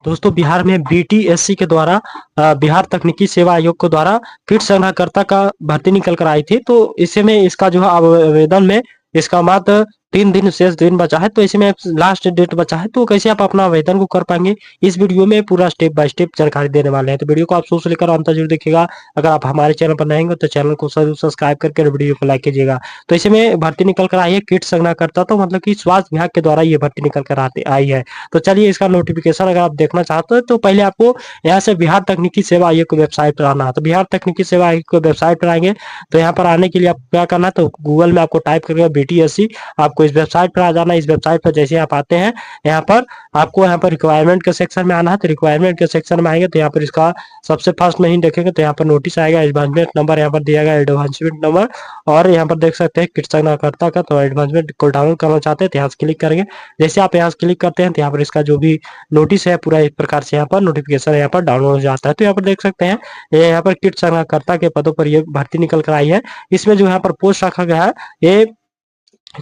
दोस्तों बिहार में बीटीएससी के द्वारा बिहार तकनीकी सेवा आयोग के द्वारा कीट संग्रहकर्ता का भर्ती निकल कर आई थी। तो इसी में इसका जो है आवेदन में इसका मात्र 3 दिन शेष दिन बचा है। तो इसमें लास्ट डेट बचा है। तो कैसे आप अपना आवेदन को कर पाएंगे, इस वीडियो में पूरा स्टेप बाय स्टेप जानकारी देने वाले हैं। तो वीडियो को आप शुरू से लेकर अंत जरूर देखिएगा। अगर आप हमारे चैनल पर नए हैं तो चैनल को जरूर सब्सक्राइब करके वीडियो को लाइक कीजिएगा। तो इसमें भर्ती निकल कर आई है कीट संग्रहकर्ता, तो मतलब कि स्वास्थ्य विभाग के द्वारा ये भर्ती निकल कर आई है। तो चलिए इसका नोटिफिकेशन अगर आप देखना चाहते हो तो पहले आपको यहाँ से बिहार तकनीकी सेवा आयोग की वेबसाइट पर आना है। तो बिहार तकनीकी सेवा आयोग की वेबसाइट पर आएंगे तो यहाँ पर आने के लिए आपको क्या करना है, तो गूगल में आपको टाइप करके बीटीएससी, आपको इस वेबसाइट पर आ जाना है। इस वेबसाइट पर जैसे आप आते हैं यहाँ पर आपको यहाँ पर रिक्वायरमेंट के सेक्शन में आना है। तो रिक्वायरमेंट के सेक्शन में आएंगे तो यहाँ पर इसका सबसे फर्स्ट में ही देखेंगे तो यहाँ पर नोटिस आएगा, एडवांसमेंट नंबर यहाँ पर दिया गया एडवांसमेंट नंबर। और यहाँ पर देख सकते हैं कीट संग्रहकर्ता का, तो एडवांसमेंट को डाउनलोड करना चाहते हैं तो यहाँ से क्लिक करेंगे। जैसे आप यहाँ से क्लिक करते हैं तो यहाँ पर इसका जो भी नोटिस है पूरा इस प्रकार से यहाँ पर नोटिफिकेशन यहाँ पर डाउनलोड हो जाता है। तो यहाँ पर देख सकते हैं ये यहाँ पर कीट संग्रहकर्ता के पदों पर ये भर्ती निकल कर आई है। इसमें जो यहाँ पर पोस्ट रखा गया है ये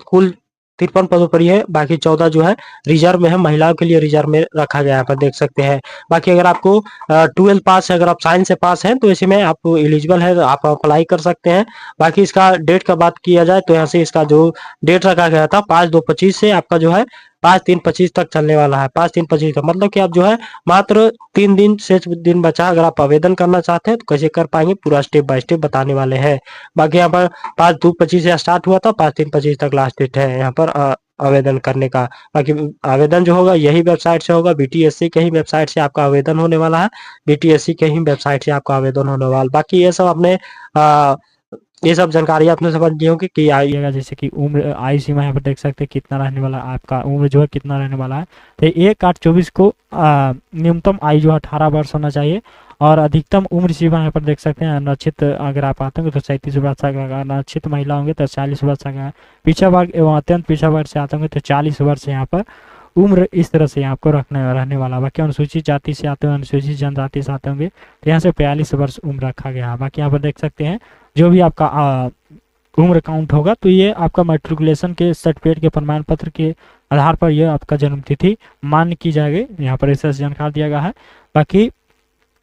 कुल 53 पदों पर ही है। बाकी 14 जो है रिजर्व में है, महिलाओं के लिए रिजर्व में रखा गया है, पर देख सकते हैं। बाकी अगर आपको 12 पास है, अगर आप साइंस से पास हैं तो इसमें आप एलिजिबल है, आप अप्लाई कर सकते हैं। बाकी इसका डेट का बात किया जाए तो यहाँ से इसका जो डेट रखा गया था 5/2/25 से आपका जो है 5/3/25 तक चलने वाला है। 5/3/25 का मतलब कि आप जो है मात्र 3 दिन शेष दिन बचा। अगर आप आवेदन करना चाहते हैं तो कैसे कर पाएंगे पूरा स्टेप बाय स्टेप बताने वाले हैं। बाकी यहाँ पर 5/2/25 से स्टार्ट हुआ था, 5/3/25 तक लास्ट डेट है यहाँ पर आवेदन करने का। बाकी आवेदन जो होगा यही वेबसाइट से होगा, बीटीएससी के ही वेबसाइट से आपका आवेदन होने वाला है। बीटीएससी के ही वेबसाइट से आपका आवेदन होने वाला। बाकी ये सब अपने ये सब जानकारी आपने समझ ली होगी कि आइएगा। जैसे कि उम्र आयु सीमा यहाँ पर देख सकते हैं कितना रहने वाला है, आपका उम्र जो है कितना रहने वाला है। तो 1/8/24 को न्यूनतम आयु जो है 18 वर्ष होना चाहिए। और अधिकतम उम्र सीमा यहाँ पर देख सकते हैं अनक्षित अगर आप आते होंगे तो 37 वर्ष तक, अनक्षित महिला होंगे तो 40 वर्ष तक, पिछड़ा वर्ग एवं अत्यंत पिछड़ा वर्ग से आते होंगे तो 40 वर्ष यहाँ पर उम्र इस तरह से आपको रहने वाला। बाकी अनुसूचित जाति से आते होंगे, अनुसूचित जनजाति से आते होंगे तो यहाँ से 42 वर्ष उम्र रखा गया है। बाकी यहाँ पर देख सकते हैं जो भी आपका उम्र काउंट होगा तो ये आपका मैट्रिकुलेशन के सर्टिफिकेट के प्रमाण पत्र के आधार पर ये आपका जन्म तिथि मान्य की जाएगी। यहाँ पर ऐसा जानकारी दिया गया है। बाकी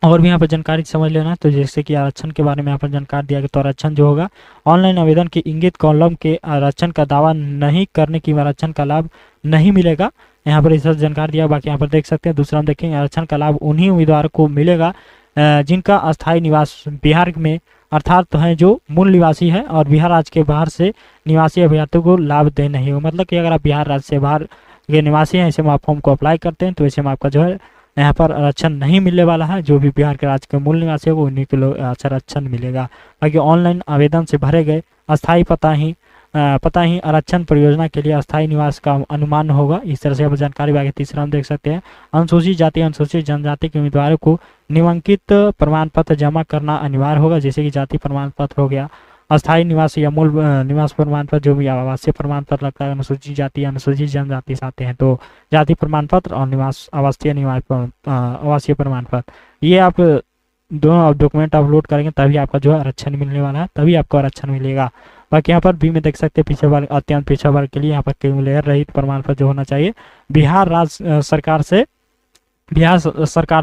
और भी यहाँ पर जानकारी समझ लेना। तो जैसे कि आरक्षण के बारे में यहाँ पर जानकारी दिया गया, तो आरक्षण जो होगा ऑनलाइन आवेदन के इंगित कॉलम के आरक्षण का दावा नहीं करने की आरक्षण का लाभ नहीं मिलेगा, यहाँ पर इस जानकारी दिया। बाकी यहाँ पर देख सकते हैं दूसरा हम देखेंगे आरक्षण का लाभ उन्हीं उम्मीदवारों को मिलेगा जिनका अस्थायी निवास बिहार में अर्थात तो है जो मूल निवासी है और बिहार राज्य के बाहर से निवासी अभ्यर्थियों को लाभ दे नहीं हो। मतलब कि अगर आप बिहार राज्य से बाहर के निवासी हैं, ऐसे में आप फॉर्म को अप्लाई करते हैं तो ऐसे में आपका जो है यहाँ पर आरक्षण नहीं मिलने वाला है। जो भी बिहार के राज्य के मूल निवासी है वो उन्हीं को आरक्षण मिलेगा। बाकी ऑनलाइन आवेदन से भरे गए अस्थायी पता ही आरक्षण परियोजना के लिए अस्थायी निवास का अनुमान होगा। इस तरह से अब जानकारी बाकी तीसरा हम देख सकते हैं अनुसूचित जाति अनुसूचित जनजाति के उम्मीदवारों को निबंधित प्रमाण पत्र जमा करना अनिवार्य होगा। जैसे कि जाति प्रमाण पत्र हो गया, अस्थायी निवास या मूल निवास प्रमाण पत्र, जो भी आवासीय प्रमाण पत्र लगता है अनुसूचित जाति अनुसूचित जनजाति से आते हैं तो जाति प्रमाण पत्र और निवास आवासीय प्रमाण पत्र, ये आप दोनों डॉक्यूमेंट अपलोड करेंगे तभी आपका जो है आरक्षण मिलने वाला है, तभी आपको आरक्षण मिलेगा। बाकी यहाँ पर बी में देख सकते हैं पिछड़ा वर्ग अत्यंत पिछड़ा वर्ग के लिए यहाँ पर क्रीमी रहित प्रमाण पत्र जो होना चाहिए बिहार राज्य सरकार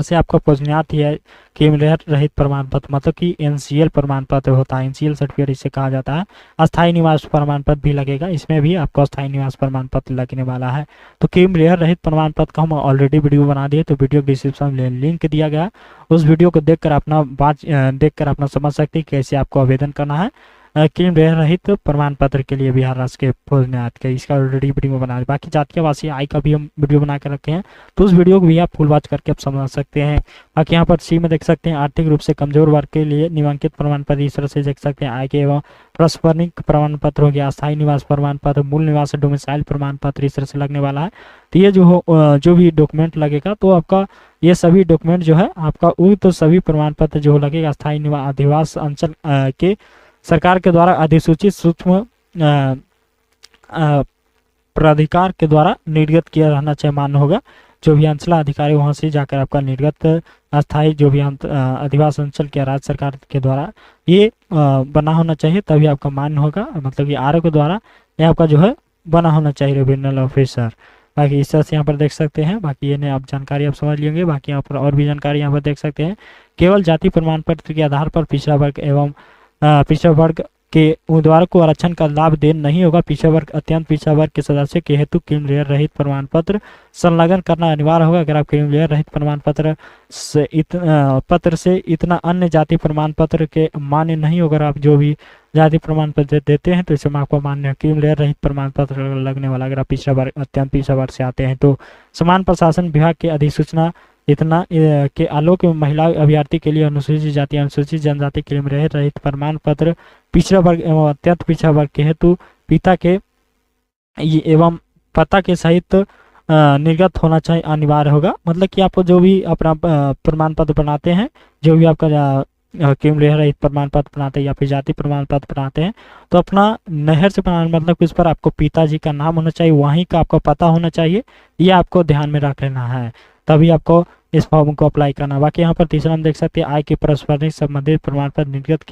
से आपका पुष्टियात है क्रीमी रहित प्रमाण पत्र, मतलब कि एनसीएल प्रमाण पत्र होता है, एनसीएल सर्टिफिकेट इसे कहा जाता है। अस्थायी निवास प्रमाण पत्र भी लगेगा, इसमें भी आपको अस्थायी निवास प्रमाण पत्र लगने वाला है। तो क्रीमी रहित प्रमाण पत्र का हम ऑलरेडी वीडियो बना दिए, तो वीडियो डिस्क्रिप्शन में लिंक दिया गया, उस वीडियो को देखकर अपना समझ सकते हैं कैसे आपको आवेदन करना है क्रीमी रहित प्रमाण पत्र के लिए बिहार राज्य के पुष्टियात के। इसका ऑलरेडी वीडियो बना दिया। बाकी जाति आवासीय आय का भी हम वीडियो बना कर रखे हैं, तो उस वीडियो को भी आप फुल वॉच करके आप समझ सकते हैं। बाकी यहाँ पर सी में देख सकते हैं आर्थिक रूप से कमजोर वर्ग के लिए निबंधित प्रमाण पत्र, इस तरह से देख सकते हैं आय के एवं प्रस्फनिक प्रमाण पत्र हो गया, अस्थायी निवास प्रमाण पत्र, मूल निवास डोमिसाइल प्रमाण पत्र, इस तरह से लगने वाला है। तो ये जो भी डॉक्यूमेंट लगेगा तो आपका ये सभी डॉक्यूमेंट जो है आपका तो सभी प्रमाण पत्र जो लगेगा अस्थायी निवास अधिवास अंचल के सरकार के द्वारा अधिसूचित सूक्ष्म प्राधिकार के द्वारा निर्गत किया रहना चाहिए, मान्य होगा। जो भी अंचला अधिकारी वहां से जाकर आपका निर्गत अस्थायी जो भी अधिवास अंचल के राज्य सरकार के द्वारा ये बना होना चाहिए, तभी आपका मान्य होगा। मतलब कि आरओ के द्वारा ये आपका जो है बना होना चाहिए रिजनल ऑफिसर। बाकी इस तरह से यहाँ पर देख सकते हैं। बाकी ये आप जानकारी आप समझ लेंगे। बाकी यहाँ पर और भी जानकारी यहाँ पर देख सकते हैं। केवल जाति प्रमाण पत्र के आधार पर पिछड़ा वर्ग एवं पिछड़ा वर्ग के उम्मीदवारों को आरक्षण का लाभ देना नहीं होगा। पिछड़ा वर्ग अत्यंत पिछड़ा वर्ग के सदस्य के हेतु क्रीमी रहित प्रमाण पत्र संलग्न करना अनिवार्य होगा। अगर आप क्रीमी रहित प्रमाण पत्र से इतना अन्य जाति प्रमाण पत्र के मान्य नहीं होगा, आप जो भी जाति प्रमाण पत्र देते हैं तो इसमें आपको मान्य क्रीमी रहित प्रमाण पत्र लगने वाला। अगर आप पिछड़ा वर्ग अत्यंत पिछड़ा वर्ग से आते हैं तो समान प्रशासन विभाग के अधिसूचना इतना के आलोक में महिला अभ्यर्थी के लिए अनुसूचित जाति अनुसूचित जनजाति के लिए रहित प्रमाण पत्र पिछड़ा वर्ग एवं अत्यंत पिछड़ा वर्ग के हेतु पिता के एवं पता के सहित निर्गत होना चाहिए, अनिवार्य होगा। मतलब कि आपको जो भी अपना प्रमाण पत्र बनाते हैं, जो भी आपका क्रीमी रहित प्रमाण पत्र बनाते हैं या फिर जाति प्रमाण पत्र बनाते हैं, तो अपना नहर से प्रमाण मतलब कि उस पर आपको पिताजी का नाम होना चाहिए, वहीं का आपको पता होना चाहिए। ये आपको ध्यान में रख लेना है, तभी आपको इस फॉर्म को अप्लाई करना। बाकी यहाँ पर तीसरा हम देख सकते हैं आय के प्रस्फुटित संबंधित प्रमाण पत्र निर्गत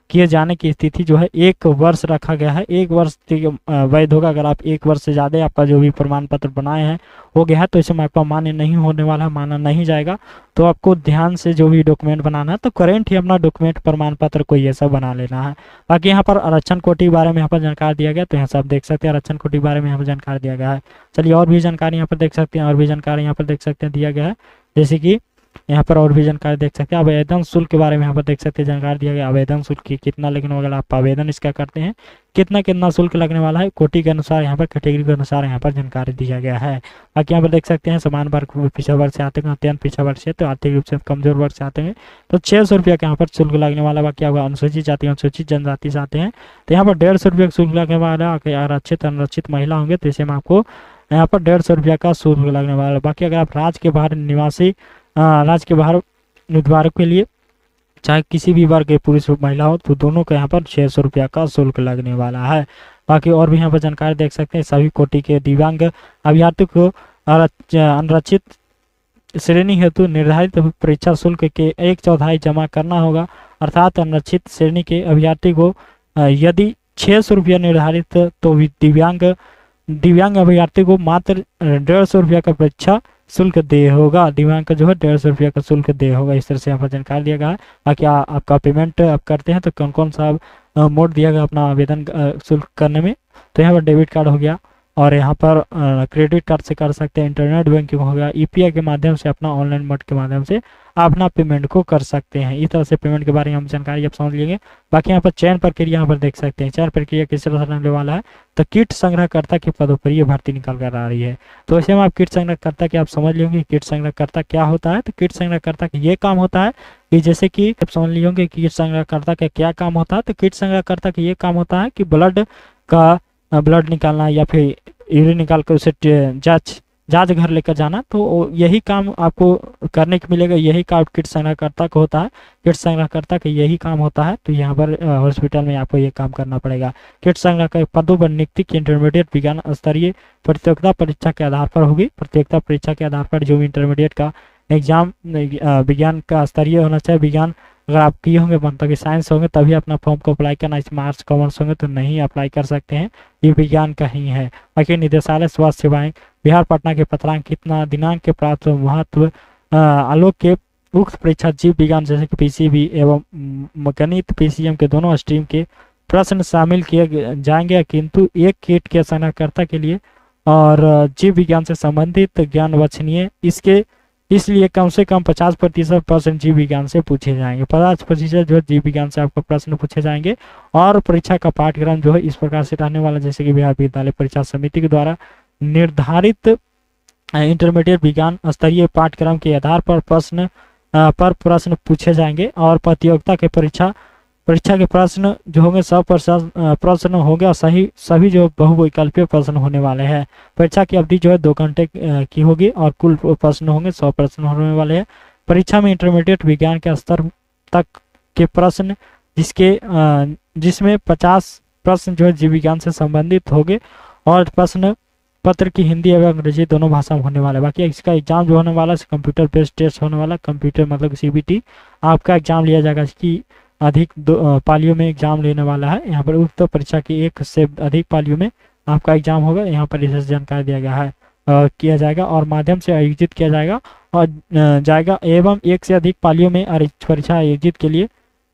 किए जाने की स्थिति जो है 1 वर्ष रखा गया है। 1 वर्ष वैध होगा। अगर आप 1 वर्ष से ज़्यादा आपका जो भी प्रमाण पत्र बनाए हैं हो गया है तो इसमें आपका मान्य नहीं होने वाला है, माना नहीं जाएगा। तो आपको ध्यान से जो भी डॉक्यूमेंट बनाना है तो करेंट ही अपना डॉक्यूमेंट प्रमाण पत्र को ये सब बना लेना है। बाकी यहाँ पर आरक्षण कोटि के बारे में यहाँ पर जानकारी दिया गया, तो यहाँ से आप देख सकते हैं आरक्षण कोटि के बारे में यहाँ पर जानकारी दिया गया है। चलिए और भी जानकारी यहाँ पर देख सकते हैं, और भी जानकारी यहाँ पर देख सकते हैं दिया गया है। जैसे कि यहाँ पर और भी जानकारी देख सकते हैं, आवेदन शुल्क के बारे में यहाँ पर देख सकते हैं जानकारी दिया गया। आवेदन शुल्क कितना लगने वाला, आप आवेदन इसका करते हैं कितना शुल्क लगने वाला है, कोटि के अनुसार यहाँ पर कैटेगरी के अनुसार यहाँ पर जानकारी दिया गया है। बाकी यहाँ पर देख सकते हैं समान वर्ग पिछड़ा वर्ग से आते हैं, अत्यंत पिछड़ा वर्ग से तो आर्थिक रूप से कमजोर वर्ग से आते हैं तो 600 रुपया का यहाँ पर शुल्क लगने वाला। बाकी आपका अनुसूचित जाति अनुसूचित जनजाति से आते हैं तो यहाँ पर 150 रुपया का शुल्क लगने वाला। आरक्षित अनारक्षित महिला होंगे तो इसे में आपको यहाँ पर 150 रुपया का शुल्क लगने वाला है। बाकी अगर आप राज्य के बाहर निवासी राज्य के बाहर उम्मीदवारों के लिए चाहे किसी भी वर्ग के पुरुष हो महिला हो तो दोनों को यहाँ पर 600 रुपया का शुल्क लगने वाला है। बाकी और भी यहाँ पर जानकारी देख सकते हैं सभी कोटि के दिव्यांग अभ्यर्थी को अनारक्षित श्रेणी हेतु निर्धारित परीक्षा शुल्क के 1/4 जमा करना होगा। अर्थात अनारक्षित श्रेणी के अभ्यर्थी को यदि 600 रुपया निर्धारित तो दिव्यांग अभ्यर्थी को मात्र 150 रुपया का परीक्षा शुल्क दे होगा। दिव्यांग का जो है 150 रुपया का शुल्क दे होगा। इस तरह से यहाँ पर जानकारी दिया गया है। बाकी आपका पेमेंट आप करते हैं तो कौन कौन सा मोड दिया गया अपना आवेदन शुल्क करने में, तो यहाँ पर डेबिट कार्ड हो गया और यहाँ पर क्रेडिट कार्ड से कर सकते हैं, इंटरनेट बैंकिंग हो गया, यूपीआई के माध्यम से अपना ऑनलाइन मोड के माध्यम से अपना पेमेंट को कर सकते हैं। इस तरह से पेमेंट के बारे में हम जानकारी अब समझ लेंगे। बाकी यहाँ पर चयन प्रक्रिया यहाँ पर देख सकते हैं, चयन प्रक्रिया किस तरह से रहने वाला है तो कीट संग्रहकर्ता की पदों पर ये भर्ती निकल कर आ रही है। तो ऐसे में आप कीट संग्रहकर्ता की आप समझ लेंगे कीट संग्रहकर्ता क्या होता है। तो कीट संग्रहकर्ता का ये काम होता है कि जैसे कि आप समझ लियोगे कीट संग्रहकर्ता का क्या काम होता है। तो कीट संग्रहकर्ता का ये काम होता है कि ब्लड निकालना या फिर यूरिन निकाल कर उसे जांच घर लेकर जाना, तो यही काम आपको करने को मिलेगा। यही काम कीट संग्रहकर्ता का होता है। कीट संग्रहकर्ता का यही काम होता है। तो यहाँ पर हॉस्पिटल में आपको ये काम करना पड़ेगा। कीट संग्रह के पदों पर नियुक्ति की इंटरमीडिएट विज्ञान स्तरीय प्रतियोगिता परीक्षा के आधार पर होगी। प्रतियोगिता परीक्षा के आधार पर जो भी इंटरमीडिएट का एग्जाम विज्ञान का स्तरीय होना चाहिए। विज्ञान अगर आप किए होंगे मतलब कि साइंस होंगे तभी अपना फॉर्म को अप्लाई करना। इसमें आर्ट्स कॉमर्स होंगे तो नहीं अप्लाई कर सकते हैं, ये विज्ञान का ही है। बाकी निदेशालय स्वास्थ्य सेवाएं बिहार पटना के पत्रांक कितना दिनांक के प्राप्त महत्व आलोक के उक्त परीक्षा जीव विज्ञान जैसे कि पीसीबी एवं गणित पीसीएम के दोनों स्ट्रीम के प्रश्न शामिल किए जाएंगे, किंतु एक कीट के संग्रहकर्ता के लिए और जीव विज्ञान से संबंधित ज्ञान वांछनीय इसलिए कम से कम 50% प्रश्न जीव विज्ञान से पूछे जाएंगे। 50% जो है जीव विज्ञान से आपको प्रश्न पूछे जाएंगे। और परीक्षा का पाठ्यक्रम जो है इस प्रकार से रहने वाला जैसे कि बिहार विद्यालय परीक्षा समिति के द्वारा निर्धारित इंटरमीडिएट विज्ञान स्तरीय पाठ्यक्रम के आधार पर प्रश्न पूछे जाएंगे। और प्रतियोगिता के परीक्षा के प्रश्न जो होंगे 100% प्रश्न होंगे और सभी जो बहुविकल्पीय प्रश्न होने वाले हैं। परीक्षा की अवधि जो है 2 घंटे की होगी और कुल प्रश्न होंगे 100 प्रश्न होने वाले हैं। परीक्षा में इंटरमीडिएट विज्ञान के स्तर तक के प्रश्न जिसमें 50 प्रश्न जो है जीव विज्ञान से संबंधित होंगे और प्रश्न पत्र की हिंदी एवं अंग्रेजी दोनों भाषा में होने वाला है। बाकी इसका एग्जाम जो होने वाला है कंप्यूटर बेस्ड टेस्ट होने वाला। कंप्यूटर मतलब सीबीटी आपका एग्जाम लिया जाएगा, इसकी अधिक पालियों में एग्जाम लेने वाला है। यहाँ पर उक्त परीक्षा की 1 से अधिक पालियों में आपका एग्जाम होगा। यहाँ पर इसे जानकारी दिया गया है। किया जाएगा और माध्यम से आयोजित किया जाएगा और जाएगा एवं एक से अधिक पालियों में परीक्षा आयोजित के लिए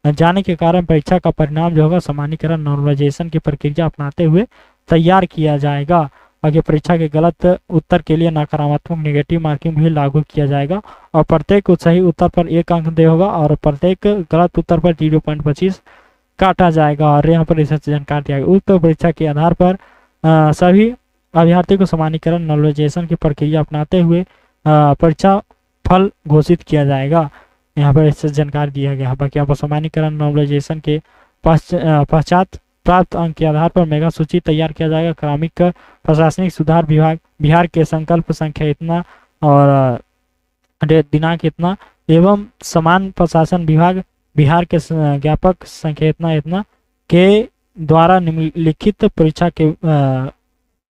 जाने के कारण परीक्षा का परिणाम जो होगा सामान्यीकरण नॉर्मलाइजेशन की प्रक्रिया अपनाते हुए तैयार किया जाएगा। आगे परीक्षा के गलत उत्तर के लिए नकारात्मक नेगेटिव मार्किंग भी लागू किया जाएगा और प्रत्येक सही उत्तर पर 1 अंक दे होगा और प्रत्येक गलत उत्तर पर 0.25 काटा जाएगा। और यहाँ पर रिसर्च जानकारी दिया गया उक्त परीक्षा के आधार पर सभी अभ्यर्थियों को सामान्यीकरण नॉर्मलाइजेशन की प्रक्रिया अपनाते हुए परीक्षा फल घोषित किया जाएगा। यहाँ पर इससे जानकारी दिया गया है। बाकी यहाँ पर सामान्यीकरण नॉर्मलाइजेशन के पश्चात प्राप्त अंक के आधार पर मेगा सूची तैयार किया जाएगा। क्रमिक प्रशासनिक सुधार विभाग बिहार के संकल्प संख्या इतना और दिनांक इतना एवं समान प्रशासन विभाग बिहार के ज्ञापक संख्या इतना के द्वारा निम्नलिखित परीक्षा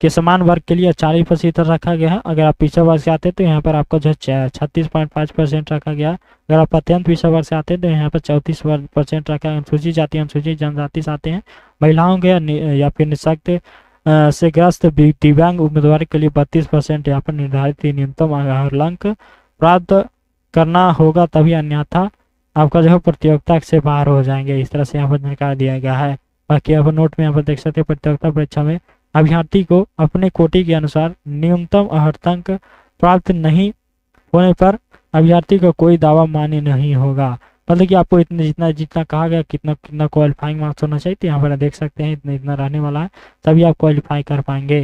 के समान वर्ग के लिए 40% रखा गया है। अगर आप पिछड़ा वर्ग से आते हैं तो यहाँ पर आपका जो 36.5% रखा गया है। अगर आप अत्यंत पिछड़ा वर्ग से आते हैं तो यहाँ पर 34% रखा है। अनुसूचित जाति अनुसूचित जनजाति से आते हैं, महिलाओं के या फिर निःशक्त से ग्रस्त दिव्यांग उम्मीदवार के लिए 32% यहाँ पर निर्धारित न्यूनतम अंक प्राप्त करना होगा, तभी अन्यथा आपका जो है प्रतियोगिता से बाहर हो जाएंगे। इस तरह से यहाँ पर जानकारी दिया गया है। बाकी यहाँ पर नोट में यहाँ पर देख सकते हैं प्रतियोगिता परीक्षा में अभ्यर्थी को अपने कोटि के अनुसार न्यूनतम अर्हता प्राप्त नहीं होने पर अभ्यर्थी को कोई दावा मान्य नहीं होगा। मतलब कि आपको जितना कहा गया कितना क्वालिफाइंग मार्क्स होना चाहिए, तो यहाँ पर देख सकते हैं इतना रहने वाला है, तभी आप क्वालिफाई कर पाएंगे।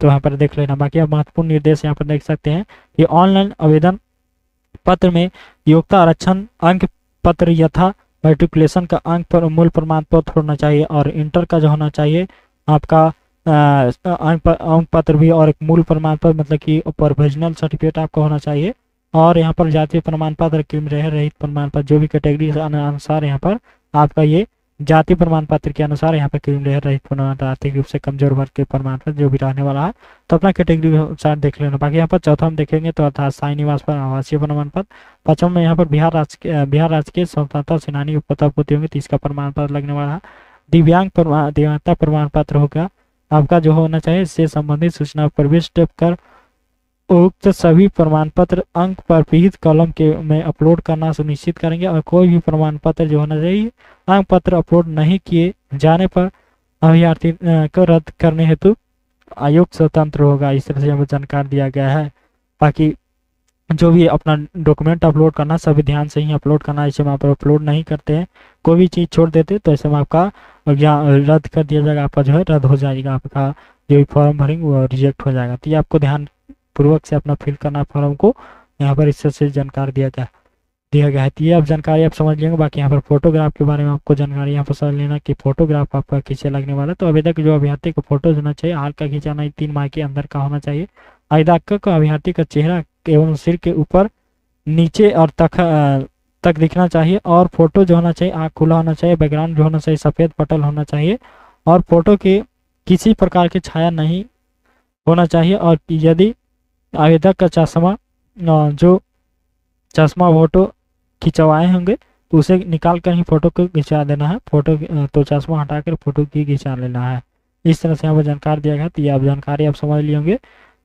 तो यहाँ पर देख लेना। बाकी आप महत्वपूर्ण निर्देश यहाँ पर देख सकते हैं कि ऑनलाइन आवेदन पत्र में योग्यता आरक्षण अंक पत्र यथा मैट्रिकुलेशन का अंक पर मूल प्रमाण पत्र होना चाहिए और इंटर का जो होना चाहिए आपका अंक पत्र भी और एक मूल प्रमाण पत्र मतलब कि प्रोविजनल सर्टिफिकेट आपका होना चाहिए। और यहाँ पर जातीय प्रमाण पत्र क्रिमिनल रहित प्रमाण पत्र जो भी कैटेगरी अनुसार यहाँ पर आपका ये जाति प्रमाण पत्र के अनुसार यहाँ पर क्रिमिनल रहित प्रमाण पत्र आर्थिक रूप से कमजोर वर्ग के प्रमाण पत्र जो भी रहने वाला है तो अपना कैटेगरी अनुसार देख लेना। बाकी यहाँ पर चौथा हम देखेंगे तो अर्थात स्थायी निवास पर आवासीय प्रमाण पत्र। पांचवा में यहाँ पर बिहार राज्य के स्वतंत्रता सेनानी पोता पोती होंगे तो इसका प्रमाण पत्र लगने वाला है। दिव्यांगता प्रमाण पत्र होगा आपका जो होना चाहिए इससे संबंधित सूचना प्रविष्ट कर उक्त सभी प्रमाण पत्र अंक पर विहित कॉलम के में अपलोड करना सुनिश्चित करेंगे और कोई भी प्रमाण पत्र जो होना चाहिए अंक पत्र अपलोड नहीं किए जाने पर अभ्यर्थी को रद्द करने हेतु आयोग स्वतंत्र होगा। इस तरह से हमें जानकारी दिया गया है। बाकी जो भी अपना डॉक्यूमेंट अपलोड करना सभी ध्यान से ही अपलोड करना। ऐसे में आप अपलोड नहीं करते हैं कोई भी चीज़ छोड़ देते तो ऐसे में आपका रद्द कर दिया जाएगा, आपका जो है रद्द हो जाएगा, आपका जो भी फॉर्म भरेंगे वो रिजेक्ट हो जाएगा। तो ये आपको ध्यान पूर्वक से अपना फिल करना फॉर्म को, यहाँ पर इससे से जानकारी दिया गया है। तो ये आप जानकारी आप समझ लेंगे। बाकी यहाँ पर फोटोग्राफ के बारे में आपको जानकारी यहाँ पर समझ लेना कि फोटोग्राफ आपका किसे लगने वाला है। तो आवेदक जो अभ्यर्थी को फोटो होना चाहिए हाल का खींचाना 3 माह के अंदर का होना चाहिए। आवेदक को अभ्यर्थी का चेहरा एवं सिर के ऊपर नीचे और तक दिखना चाहिए और फोटो जो होना चाहिए आँख खुला होना चाहिए। बैकग्राउंड जो होना चाहिए सफ़ेद पटल होना चाहिए और फोटो के किसी प्रकार की छाया नहीं होना चाहिए। और यदि आवेदक का चश्मा जो चश्मा फोटो खिंचवाए होंगे तो उसे निकाल कर ही फोटो को खिंचा देना है। फोटो तो चश्मा हटाकर फोटो की खिंचा लेना है। इस तरह से यहाँ पर जानकारी दिया गया। तो ये आप जानकारी आप समझ लिए होंगे,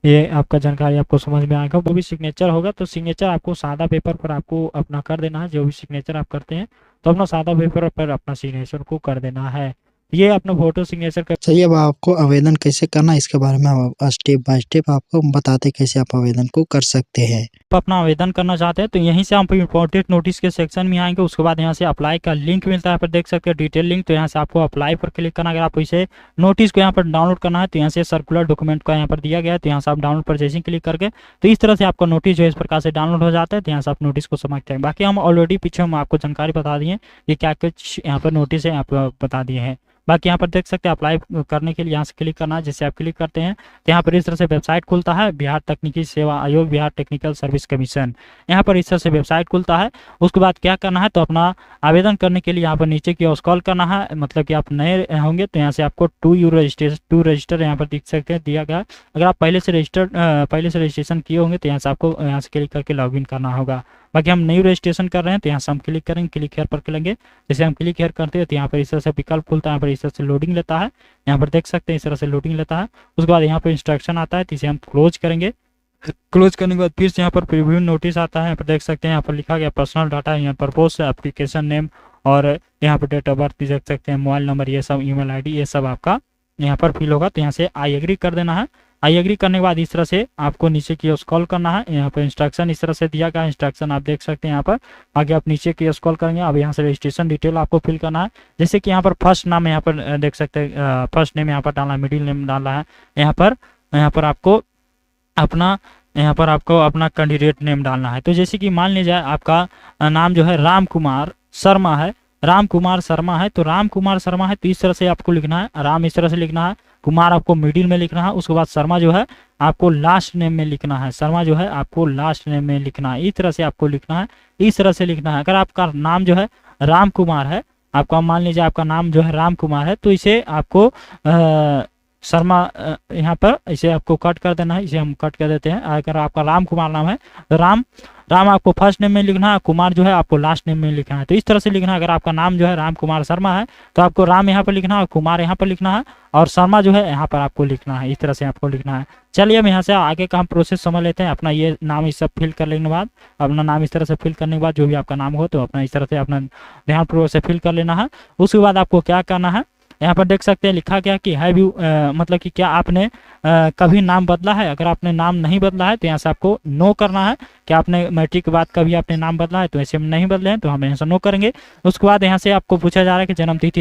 ये आपका जानकारी आपको समझ में आएगा। वो भी सिग्नेचर होगा तो सिग्नेचर आपको सादा पेपर पर आपको अपना कर देना है। जो भी सिग्नेचर आप करते हैं तो अपना सादा पेपर पर अपना सिग्नेचर को कर देना है। ये अपना फोटो सिग्नेचर कर चलिए अब आपको आवेदन कैसे करना है इसके बारे में हम स्टेप बाय स्टेप आपको बताते कैसे आप आवेदन को कर सकते हैं। आप अपना आवेदन करना चाहते हैं तो यहीं से हम इम्पोर्टेंट नोटिस के सेक्शन में आएंगे। उसके बाद यहाँ से अप्लाई का लिंक मिलता है, पर देख सकते हैं डिटेल लिंक। तो यहाँ से आपको अप्लाई पर क्लिक करना। अगर आपको इसे नोटिस को यहाँ पर डाउनलोड करना है तो यहाँ से सर्कुलर डॉक्यूमेंट का यहाँ पर दिया गया है, तो यहाँ से आप डाउनलोड पर जैसे क्लिक करके तो इस तरह से आपका नोटिस जो इस प्रकार से डाउनलोड हो जाता है। तो यहाँ से आप नोटिस को समझते हैं। बाकी हम ऑलरेडी पीछे हम आपको जानकारी बता दिए ये क्या कुछ यहाँ पर नोटिस है आप बता दिए हैं। बाकी यहाँ पर देख सकते हैं अप्लाई करने के लिए यहाँ से क्लिक करना है। जैसे आप क्लिक करते हैं तो यहाँ पर इस तरह से वेबसाइट खुलता है, बिहार तकनीकी सेवा आयोग बिहार टेक्निकल सर्विस कमीशन। यहाँ पर इस तरह से वेबसाइट खुलता है। उसके बाद क्या करना है तो अपना आवेदन करने के लिए यहाँ पर नीचे की ओर स्क्रॉल करना है। मतलब कि आप नए होंगे तो यहाँ से आपको टू रजिस्टर यहाँ पर दिख सकते हैं दिया गया। अगर आप पहले से रजिस्ट्रेशन किए होंगे तो यहाँ से आपको यहाँ से क्लिक करके लॉगिन करना होगा। बाकी हम न्यू रजिस्ट्रेशन कर रहे हैं तो यहाँ से हम क्लिक करेंगे, क्लिक हेयर पर करेंगे। जैसे हम क्लिक हेयर करते हैं तो यहाँ पर इस तरह से विकल्प खुलता है, यहाँ पर इस तरह से लोडिंग लेता है, यहाँ पर देख सकते हैं इस तरह से लोडिंग लेता है। उसके बाद यहाँ पर इंस्ट्रक्शन आता है तो इसे हम क्लोज करेंगे। क्लोज करने के बाद फिर से यहाँ पर प्रीव्यू नोटिस आता है, यहाँ पर देख सकते हैं यहाँ पर लिखा गया पर्सनल डाटा, यहाँ पर पोस्ट एप्लीकेशन नेम और यहाँ पर डेट ऑफ बर्थ देख सकते हैं, मोबाइल नंबर, ये सब ईमेल आईडी, ये सब आपका यहाँ पर फिल होगा। तो यहाँ से आई एग्री कर देना है। आई एग्री करने के बाद इस तरह से आपको नीचे की स्क्रॉल करना है। यहाँ पर इंस्ट्रक्शन इस तरह से दिया गया, इंस्ट्रक्शन आप देख सकते हैं यहाँ पर। आगे आप नीचे की स्क्रॉल करेंगे, अब यहाँ से रजिस्ट्रेशन डिटेल आपको फिल करना है। जैसे कि यहाँ पर फर्स्ट नाम यहाँ पर देख सकते हैं, फर्स्ट नेम यहाँ पर डालना है, मिडिल नेम डालना है, यहाँ पर आपको अपना कैंडिडेट नेम डालना है। तो जैसे कि मान लीजिए आपका नाम जो है राम कुमार शर्मा है, राम कुमार शर्मा है, तो राम कुमार शर्मा है तो इस तरह से आपको लिखना है, राम इस तरह से लिखना है, कुमार आपको मिडिल में लिखना है, उसके बाद शर्मा जो है आपको लास्ट नेम में लिखना है, शर्मा जो है आपको लास्ट नेम में लिखना है, इस तरह से आपको लिखना है, इस तरह से लिखना है। अगर आपका नाम जो है राम कुमार है, आपका मान लीजिए आपका नाम जो है राम कुमार है, तो इसे आपको शर्मा यहाँ पर इसे आपको कट कर देना है, इसे हम कट कर देते हैं। अगर आपका राम कुमार नाम है तो राम आपको फर्स्ट नेम में लिखना है, कुमार जो है आपको लास्ट नेम में लिखना है, तो इस तरह से लिखना है। अगर आपका नाम जो है राम कुमार शर्मा है तो आपको राम यहाँ पर लिखना है और कुमार यहाँ पर लिखना है और शर्मा जो है यहाँ पर आपको लिखना है, इस तरह से आपको लिखना है। चलिए हम यहाँ से आगे का हम प्रोसेस समझ लेते हैं। अपना ये नाम इस सब फिल कर लेने के बाद, अपना नाम इस तरह से फिल करने के बाद जो भी आपका नाम हो तो अपना इस तरह से अपना ध्यानपूर्वक से फिल कर लेना है। उसके बाद आपको क्या करना है, यहाँ पर देख सकते हैं लिखा गया कि हैव यू मतलब कि क्या आपने कभी नाम बदला है। अगर आपने नाम नहीं बदला है तो यहाँ से आपको नो करना है। क्या आपने मैट्रिक के बाद कभी आपने नाम बदला है, तो ऐसे हम नहीं बदले हैं तो हम यहाँ से नो करेंगे। उसके बाद यहाँ से आपको पूछा जा रहा है कि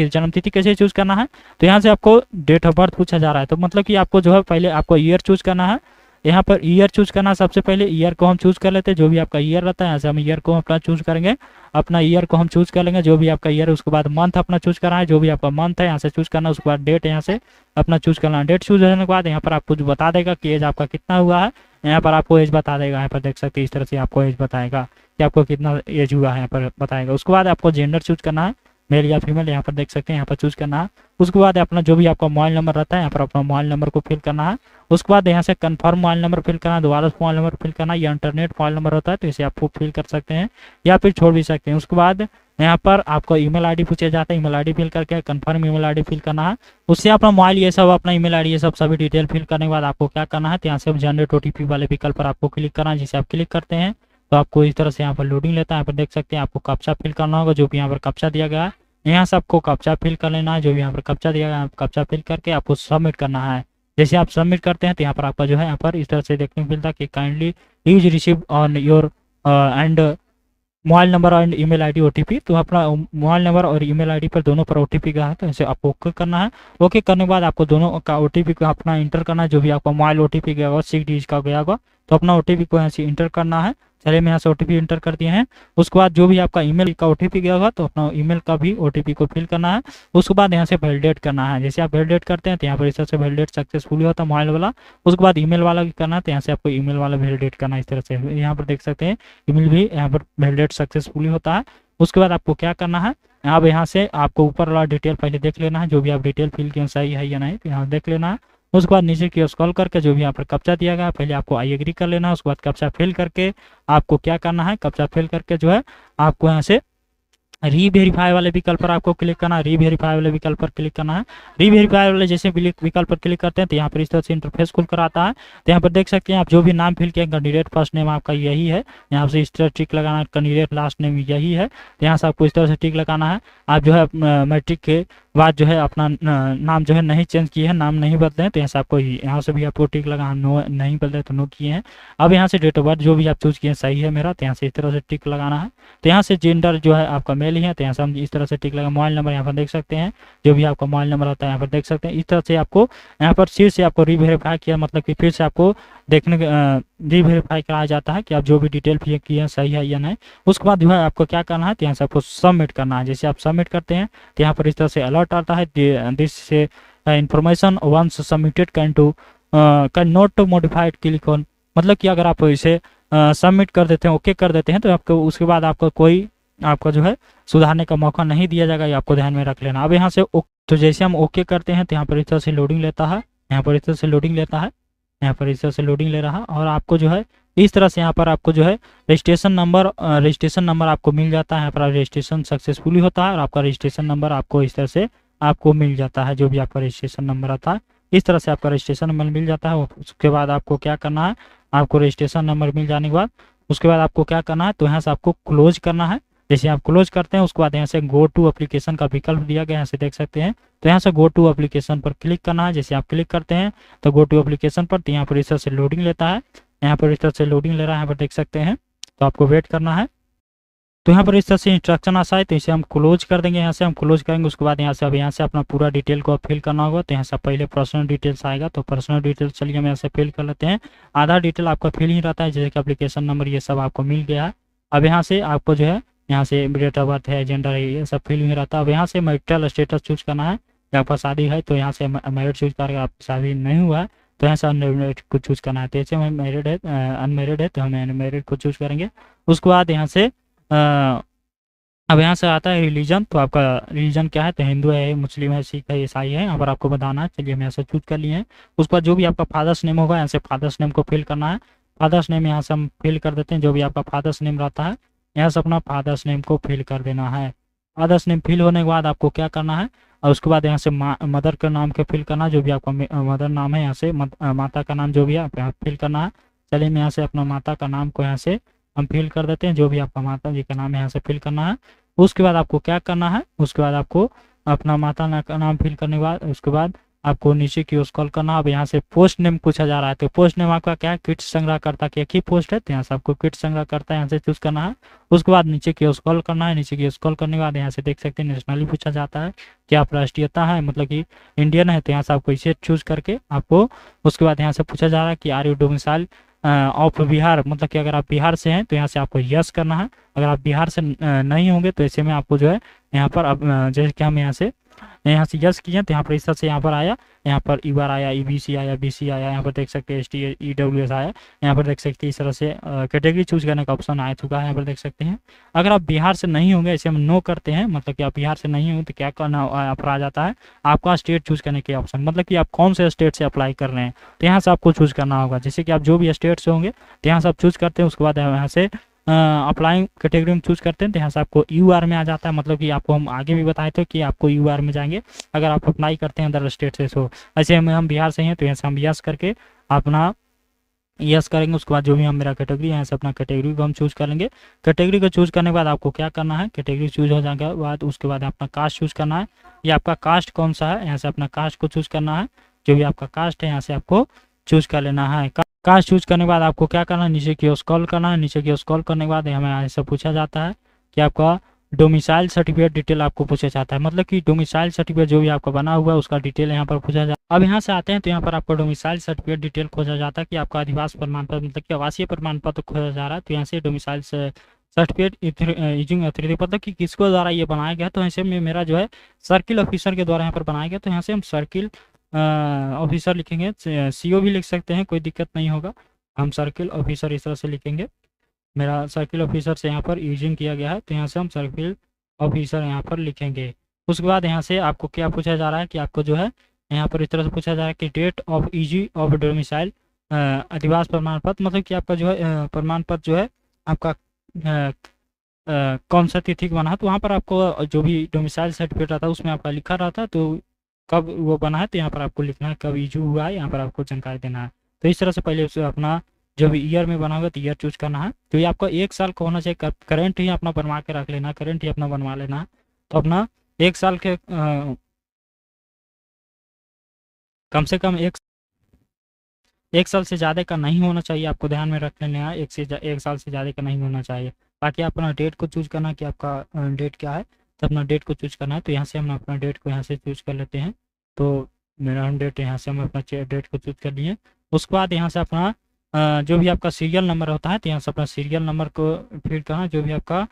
जन्मतिथि कैसे चूज करना है, तो यहाँ से आपको डेट ऑफ बर्थ पूछा जा रहा है। तो मतलब कि आपको जो है पहले आपको ईयर चूज करना है, यहाँ पर ईयर चूज करना है। सबसे पहले ईयर को हम चूज कर लेते हैं, जो भी आपका ईयर रहता है यहाँ से हम ईयर को अपना चूज करेंगे, अपना ईयर को हम चूज कर लेंगे जो भी आपका ईयर है। उसके बाद मंथ अपना चूज करना है, जो भी आपका मंथ है यहाँ से चूज करना है। उसके बाद डेट यहाँ से अपना चूज करना है। डेट चूज होने के बाद यहाँ पर आपको जो बता देगा कि एज आपका कितना हुआ है, यहाँ पर आपको एज बता देगा। यहाँ पर देख सकते हैं इस तरह से आपको एज बताएगा कि आपको कितना एज हुआ है, यहाँ पर बताएगा। उसके बाद आपको जेंडर चूज करना है, मेल या फीमेल, यहाँ पर देख सकते हैं यहाँ पर चूज करना है। उसके बाद अपना जो भी आपका मोबाइल नंबर रहता है यहाँ पर अपना मोबाइल नंबर को फिल करना है। उसके बाद यहाँ से कंफर्म मोबाइल नंबर फिल करना है, दोबारा मोबाइल नंबर फिल करना है। या इंटरनेट मोबाइल नंबर होता है तो इसे आप फिल कर सकते हैं या फिर छोड़ भी सकते हैं। उसके बाद यहाँ पर आपको ईमेल आईडी पूछा जाता है, ईमेल आईडी फिल करके कंफर्म ईमेल आईडी फिल करना है। उससे अपना मोबाइल ये सब अपना ईमेल आईडी ये सब सभी डिटेल फिल करने के बाद आपको क्या करना है, तो यहाँ से जनरेट ओटीपी वाले विकल्प पर आपको क्लिक करना है। जिसे आप क्लिक करते हैं तो आपको इस तरह से यहाँ पर लोडिंग लेता है। यहाँ पर देख सकते हैं आपको कैप्चा फिल करना होगा, जो भी यहाँ पर कैप्चा दिया गया है यहाँ से आपको कैप्चा फिल कर लेना है। जो भी यहाँ पर कैप्चा दिया गया है कैप्चा फिल करके आपको सबमिट करना है। जैसे आप सबमिट करते हैं तो यहाँ पर आपका जो है यहाँ पर इस तरह से देखने को मिलता है कि kindly use receive on your and mobile number and email ID OTP. तो अपना मोबाइल नंबर और ईमेल आईडी पर दोनों पर ओटीपी का है, तो इसे आपको ओके करना है। ओके करने के बाद आपको दोनों का ओटीपी को अपना इंटर करना है। जो भी आपका मोबाइल ओटीपी गया होगा 6 डिजिट का गया होगा तो अपना ओटीपी को यहाँ से इंटर करना है। चलिए मैं यहाँ से ओटीपी इंटर कर दिए हैं। उसके बाद जो भी आपका ईमेल का ओटीपी गया होगा तो अपना ईमेल का भी ओटीपी को फिल करना है। उसके बाद यहाँ से वैलिडेट करना है। जैसे आप वैलिडेट करते हैं तो यहाँ पर इस तरह से वैलिडेट सक्सेसफुली होता है मोबाइल वाला। उसके बाद ईमेल वाला भी करना है, तो यहाँ से आपको ईमेल वाला वैलिडेट करना है। इस तरह से यहाँ पर देख सकते हैं ईमेल भी यहाँ पर वैलिडेट सक्सेसफुली होता है। उसके बाद आपको क्या करना है, अब यहाँ से आपको ऊपर वाला डिटेल पहले देख लेना है, जो भी आप डिटेल फिल किए सही है या नहीं, तो यहाँ देख लेना है। उसके बाद नीचे की स्क्रॉल करके जो भी यहाँ पर कैप्चा दिया गया पहले आपको आई एग्री कर लेना है। उसके बाद कैप्चा फिल करके आपको क्या करना है, कैप्चा फिल करके जो है आपको यहाँ से रीवेरीफाई वाले विकल्प पर आपको क्लिक करना है। रीवेरीफाई वाले विकल्प पर क्लिक करना है। रीवेरीफाई वाले जैसे विकल्प पर क्लिक करते हैं तो यहाँ पर इस तरह से इंटरफेस खुल कर आता है। तो यहाँ पर देख सकते हैं आप जो भी नाम फिल किए, कैंडिडेट फर्स्ट नेम आपका यही है, यहाँ से इस तरह टिक लगाना है। कैंडिडेट लास्ट नेम यही है, तो यहाँ से आपको इस तरह से टिक लगाना है। आप जो है मैट्रिक के बाद जो है अपना नाम जो है नहीं चेंज किए हैं, नाम नहीं बदले हैं, तो यहाँ से आपको यहाँ से भी आपको टिक लगा, नो नहीं बदले तो नो किए हैं। अब यहाँ से डेट ऑफ बर्थ जो भी आप चूज किए हैं सही है मेरा, तो यहाँ से इस तरह से टिक लगाना है। तो यहाँ से जेंडर जो है आपका मेल ही है, तो यहाँ से हम इस तरह से टिक लगा। मोबाइल नंबर यहाँ पर देख सकते हैं, जो भी आपका मोबाइल नंबर होता है यहाँ पर देख सकते हैं। इस तरह से आपको यहाँ पर फिर से आपको रीवेरीफाई किया, मतलब कि फिर से आपको देखने रीवेरीफाई कराया जाता है कि आप जो भी डिटेल फिल किए हैं सही है या नहीं। उसके बाद जो है आपको क्या करना है, तो यहाँ से आपको सबमिट करना है। जैसे आप सबमिट करते हैं तो यहाँ पर इस तरह से अलर्ट आता है, this information once submitted can not modified click on. मतलब कि अगर आप इसे सबमिट कर देते हैं, ओके कर देते हैं, तो आपको उसके बाद आपको कोई आपका जो है सुधारने का मौका नहीं दिया जाएगा, ये आपको ध्यान में रख लेना। अब यहाँ से तो जैसे हम ओके करते हैं तो यहाँ पर इस तरह से लोडिंग लेता है, यहाँ पर इस तरह से लोडिंग लेता है, यहाँ पर इस तरह से लोडिंग ले रहा है। और आपको जो है इस तरह से यहाँ पर आपको जो है रजिस्ट्रेशन नंबर आपको मिल जाता है। यहाँ पर रजिस्ट्रेशन सक्सेसफुली होता है और आपका रजिस्ट्रेशन नंबर आपको इस तरह से आपको मिल जाता है। जो भी आपका रजिस्ट्रेशन नंबर आता है इस तरह से आपका रजिस्ट्रेशन नंबर मिल जाता है। उसके बाद आपको क्या करना है, आपको रजिस्ट्रेशन नंबर मिल जाने के बाद उसके बाद आपको क्या करना है, तो यहाँ से आपको क्लोज करना है। जैसे आप क्लोज करते हैं उसके बाद यहाँ से गो टू एप्लीकेशन का विकल्प दिया गया है, यहाँ से देख सकते हैं। तो यहाँ से गो टू एप्लीकेशन पर क्लिक करना है। जैसे आप क्लिक करते हैं तो गो टू एप्लीकेशन पर, तो यहाँ पर इस तरह से लोडिंग लेता है। यहाँ पर इस तरह से लोडिंग ले रहा है, यहाँ पर देख सकते हैं। तो आपको वेट करना है। तो यहाँ पर इस तरह से इंस्ट्रक्शन आता है, तो इसे हम क्लोज कर देंगे। यहाँ से हम क्लोज करेंगे। उसके बाद यहाँ से अब यहाँ से अपना पूरा डिटेल को फिल करना होगा। तो यहाँ से पहले पर्सनल डिटेल्स आएगा, तो पर्सनल डिटेल्स चलिए हम यहाँ से फिल कर लेते हैं। आधा डिटेल आपका फिल ही रहता है, जैसे कि एप्लीकेशन नंबर ये सब आपको मिल गया है। अब यहाँ से आपको जो है यहाँ से डेट ऑफ बर्थ है, जेंडर है, ये सब फिल ही रहता है। अब यहाँ से मैरिटल स्टेटस चूज करना है। आपका शादी है तो यहाँ से मैरिड चूज करके, आप शादी नहीं हुआ है तो यहाँ से अनमैरिड को चूज करना है। तो जैसे हमें मैरिड है, अनमैरिड है तो हमें अनमैरिड को चूज करेंगे। उसके बाद यहाँ से अब यहाँ से आता है रिलीजन। तो आपका रिलीजन क्या है, तो हिंदू है, मुस्लिम है, सिख है, ईसाई है, यहाँ पर आपको बताना है। चलिए हम यहाँ से चूज कर लिए हैं। उसके बाद जो भी आपका फादर्स नेम होगा यहाँ से फादर्स नेम को फिल करना है। फादर्स नेम यहाँ से हम फिल कर देते हैं। जो भी आपका फादर्स नेम रहता है यहाँ से अपना फादर्स नेम को फिल कर देना है। फादर्स नेम फिल होने के बाद आपको क्या करना है, और उसके बाद यहाँ से मदर का नाम को फिल करना है। जो भी आपका मदर नाम है यहाँ से माता का नाम जो भी है आप यहाँ फिल करना है। चलिए मैं यहाँ से अपना माता का नाम को यहाँ से हम फिल कर देते हैं। जो भी आपका माता जी का नाम है यहाँ से फिल करना है। उसके बाद आपको क्या करना है, उसके बाद आपको अपना माता का नाम फिल करने के बाद उसके बाद आपको नीचे की ओर स्क्रॉल करना। अब यहाँ से पोस्ट नेम पूछा जा रहा है, तो पोस्ट नेम आपका क्या है, किट संग्रहकर्ता की एक ही पोस्ट है, तो यहाँ से आपको किट संग्रहकर्ता यहाँ से चूज करना है। उसके बाद नीचे की ओर स्क्रॉल करना है। नीचे की ओर स्क्रॉल करने के बाद यहाँ से देख सकते हैं नेशनली पूछा जाता है कि आप राष्ट्रीयता है, मतलब कि इंडियन है, तो यहाँ से आपको इसे चूज करके आपको उसके बाद यहाँ से पूछा जा रहा है कि are you domicile of Bihar, मतलब कि अगर आप बिहार से हैं तो यहाँ से आपको यस करना है। अगर आप बिहार से नहीं होंगे तो ऐसे में आपको जो है यहाँ पर अब जैसे कि हम यहाँ से यस किए तो यहाँ पर इस तरह से यहाँ पर आया, यहाँ पर ईआर आया, ईबीसी आया, बीसी आया, यहाँ पर देख सकते हैं एसटी ईडब्ल्यूएस आया। यहाँ पर देख सकते हैं इस तरह से कैटेगरी चूज करने का ऑप्शन आ चुका है। यहाँ पर देख सकते हैं अगर आप बिहार से नहीं होंगे, ऐसे हम नो करते हैं, मतलब कि आप बिहार से नहीं होंगे तो क्या करना पर आ जाता है आपका स्टेट चूज करने के ऑप्शन, मतलब कि आप कौन से स्टेट से अप्लाई कर रहे हैं तो यहाँ से आपको चूज करना होगा। जैसे कि आप जो भी स्टेट से होंगे तो यहाँ से आप चूज करते हैं। उसके बाद यहाँ से अप्लाई कैटेगरी में चूज करते हैं तो यहाँ से आपको यूआर में आ जाता है, मतलब कि आपको हम आगे भी बताए थे कि आपको यूआर में जाएंगे अगर आप अप्लाई करते हैं अदर स्टेट से। सो ऐसे हम बिहार से हैं तो यहाँ से हम यस करके अपना यस करेंगे। उसके बाद जो भी हम मेरा कैटेगरी यहाँ से अपना कैटेगरी को हम चूज करेंगे। कैटेगरी को चूज करने के बाद आपको क्या करना है, कैटेगरी चूज हो जाने के बाद उसके बाद अपना कास्ट चूज करना है। ये आपका कास्ट कौन सा है, यहाँ से अपना कास्ट को चूज करना है। जो भी आपका कास्ट है यहाँ से आपको चूज कर लेना है। कास्ट चूज करने के बाद आपको क्या करना है, नीचे की ओर स्क्रॉल करना है। नीचे की ओर स्क्रॉल करने के बाद हमें ऐसा पूछा जाता है कि आपका डोमिसाइल सर्टिफिकेट डिटेल आपको पूछा जाता है, मतलब कि डोमिसाइल सर्टिफिकेट जो भी आपका बना हुआ है उसका डिटेल यहाँ पर पूछा जाता है। अब यहाँ से आते हैं तो यहाँ पर आपको डोमिसाइल सर्टिफिकेट डिटेल खोजा जाता है कि आपका अधिवास प्रमाण पत्र, मतलब कि आवासीय प्रमाण पत्र खोजा जा रहा है। तो यहाँ से डोमिसाइल सर्टिफिकेट यूजिंग अथॉरिटी, मतलब कि किसको द्वारा ये बनाया गया, तो ऐसे में मेरा जो है सर्किल ऑफिसर के द्वारा यहाँ पर बनाया गया। तो यहाँ से हम सर्किल ऑफिसर लिखेंगे, सीओ भी लिख सकते हैं, कोई दिक्कत नहीं होगा। हम सर्किल ऑफिसर इस तरह से लिखेंगे। मेरा सर्किल ऑफिसर से यहाँ पर यूजिंग किया गया है तो यहाँ से हम सर्किल ऑफिसर यहाँ पर लिखेंगे। उसके बाद यहाँ से आपको क्या पूछा जा रहा है कि आपको जो है यहाँ पर इस तरह से पूछा जा रहा है कि date of issue of domicile अधिवास प्रमाण पत्र, मतलब कि आपका जो है प्रमाण पत्र जो है आपका कौन सा तिथि बना है। तो वहाँ पर आपको जो भी डोमिसाइल सर्टिफिकेट रहता है उसमें आपका लिखा रहता है, तो कब वो बना है तो यहाँ पर आपको लिखना है, कब इशू हुआ है यहाँ पर आपको जानकारी देना है। तो इस तरह से पहले उसे अपना जो भी ईयर में बना होगा तो ईयर चूज करना है। तो ये आपका 1 साल का होना चाहिए, करंट ही अपना बनवा के रख लेना, करंट ही अपना बनवा लेना है। तो अपना 1 साल के कम से कम एक साल से ज़्यादा का नहीं होना चाहिए, आपको ध्यान में रख लेना है। 1 साल से ज़्यादा का नहीं होना चाहिए। बाकी अपना डेट को चूज करना कि आपका डेट क्या है, तो अपना डेट को चूज करना है। तो यहाँ से हम अपना डेट को यहाँ से चूज कर लेते हैं। तो मेरा डेट यहाँ से हम अपना डेट को चूज कर लिए। उसके बाद यहाँ से अपना जो भी आपका सीरियल नंबर होता है तो यहाँ से अपना सीरियल नंबर को फिल करना। जो भी आपका